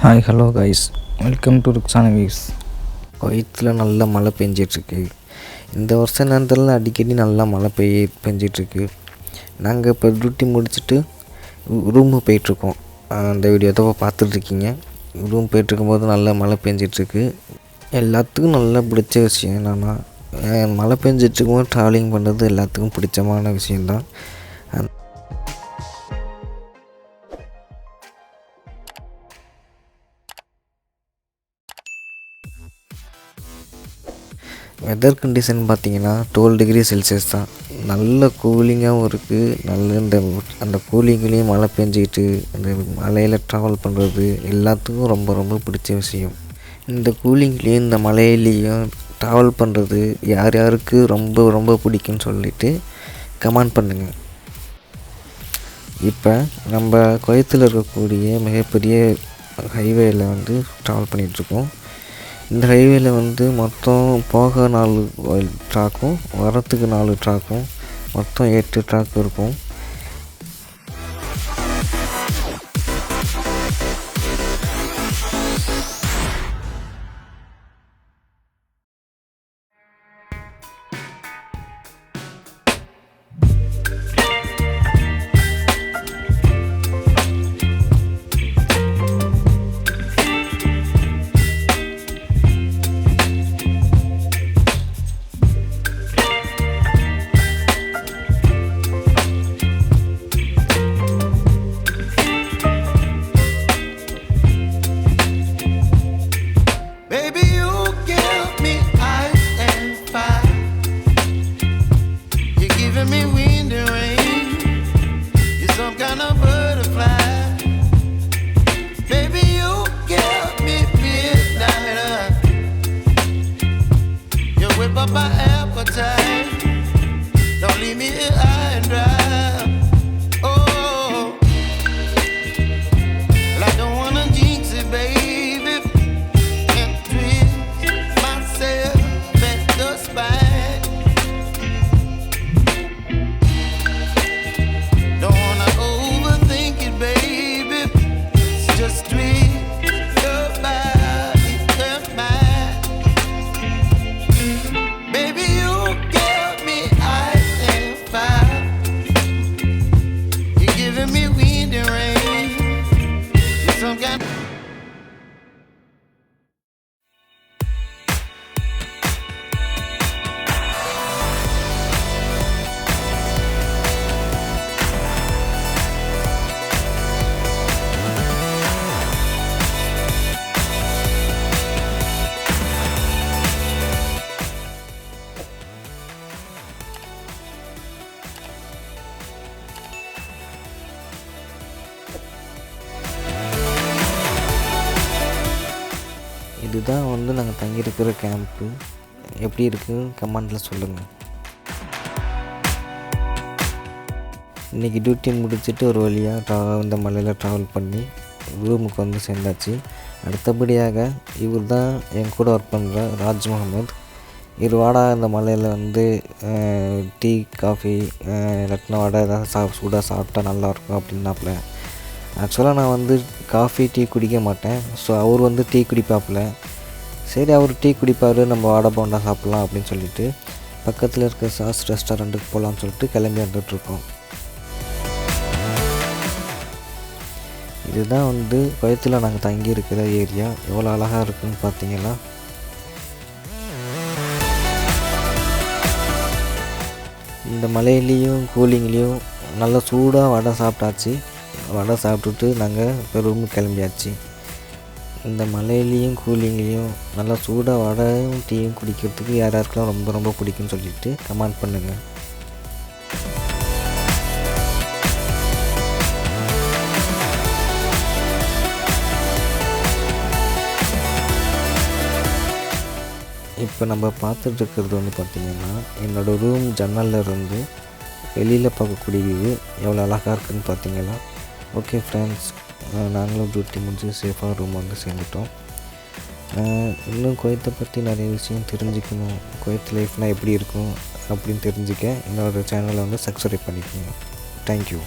Hi hello guys, welcome to Ruksana views. குவைத்தில் நல்லா மழை பெஞ்சிட்ருக்கு. இந்த வருஷம் நேரத்தில் அடிக்கடி நல்லா மழை பெஞ்சிட்ருக்கு. நாங்கள் இப்போ டியூட்டி முடிச்சுட்டு ரூமு போயிட்டுருக்கோம். அந்த வீடியோ தான் பார்த்துட்ருக்கீங்க. ரூம் போயிட்டுருக்கும்போது நல்லா மழை பெஞ்சிட்ருக்கு. எல்லாத்துக்கும் நல்லா பிடிச்ச விஷயம் என்னென்னா, மழை பெஞ்சிட்ருக்கும்போது ட்ராவலிங் பண்ணுறது எல்லாத்துக்கும் பிடிச்சமான விஷயந்தான். வெதர் கண்டிஷன் பார்த்திங்கன்னா 12 டிகிரி செல்சியஸ் தான். நல்ல கூலிங்காகவும் இருக்குது. நல்ல அந்த கூலிங்லேயும் மழை பெஞ்சிக்கிட்டு அந்த மலையில் ட்ராவல் பண்ணுறது எல்லாத்துக்கும் ரொம்ப ரொம்ப பிடிச்ச விஷயம். இந்த கூலிங்லேயும் இந்த மலையிலையும் ட்ராவல் பண்ணுறது யார் யாருக்கு ரொம்ப ரொம்ப பிடிக்குன்னு சொல்லிவிட்டு கமெண்ட் பண்ணுங்கள். இப்போ நம்ம குவைத்தில் இருக்கக்கூடிய மிகப்பெரிய ஹைவேயில் ட்ராவல் பண்ணிகிட்ருக்கோம். இந்த ஹைவேல மொத்தம் போக 4 ட்ராக்கும் வரத்துக்கு 4 ட்ராக்கும் மொத்தம் 8 ட்ராக் இருக்கும். Up my appetite. Don't leave me here high and dry. Oh, well, I don't wanna jinx it, baby, and twist myself at the spine. Don't wanna overthink it, baby. It's just twist your body and mine. இதுதான் நாங்கள் தங்கியிருக்கிற camp. எப்படி இருக்குன்னு கமெண்டில் சொல்லுங்கள். இன்றைக்கி duty முடிச்சுட்டு ஒரு வழியாக இந்த மலையில் ட்ராவல் பண்ணி ரூமுக்கு சேர்ந்தாச்சு. அடுத்தபடியாக இவர் தான் என் கூட ஒர்க் பண்ணுற ராஜ் முகமது. இவர் வாடா இந்த மலையில் டீ காஃபி இல்லாட்டினா வடை ஏதாவது சூடாக சாப்பிட்டா நல்லாயிருக்கும் அப்படின்னாப்புல. ஆக்சுவலாக நான் காஃபி டீ குடிக்க மாட்டேன். ஸோ அவர் டீ குடிப்பாப்புல. சரி, அவர் டீ குடிப்பார், நம்ம வடை போண்டா சாப்பிட்லாம் அப்படின்னு சொல்லிட்டு பக்கத்தில் இருக்க சாஸ் ரெஸ்டாரண்ட்டுக்கு போகலான்னு சொல்லிட்டு கிளம்பி வந்துட்டுருக்கோம். இதுதான் குவைத்தில் நாங்கள் தங்கி இருக்கிற ஏரியா. எவ்வளோ அழகாக இருக்குதுன்னு பார்த்தீங்களா? இந்த மலையிலையும் கூலிங்லேயும் நல்லா சூடாக வடை சாப்பிட்டாச்சு. வடை சாப்பிட்டுட்டு நாங்கள் இப்போ ரூமுக்கு கிளம்பியாச்சு. இந்த மலையிலையும் கூலிங்லேயும் நல்லா சூடாக வடையும் டீயும் குடிக்கிறதுக்கு யார் யாருக்கெல்லாம் ரொம்ப ரொம்ப பிடிக்குன்னு சொல்லிட்டு கமெண்ட் பண்ணுங்கள். இப்போ நம்ம பார்த்துட்ருக்கிறது பார்த்திங்கன்னா, என்னோடய ரூம் ஜன்னலில் இருந்து வெளியில் பார்க்கக்கூடிய வியூ எவ்வளோ அழகாக இருக்குதுன்னு பார்த்தீங்களா? ஓகே ஃப்ரெண்ட்ஸ், நாங்களும் டியூட்டி முடிஞ்சு சேஃபாக ரூம் சேர்ந்துட்டோம். இன்னும் குவைத்தை பற்றி நிறைய விஷயம் தெரிஞ்சுக்கணும், குவைத் லைஃப்னால் எப்படி இருக்கும் அப்படின்னு தெரிஞ்சுக்க என்னோடய சேனலை சப்ஸ்கிரைப் பண்ணிக்கோங்க. தேங்க்யூ.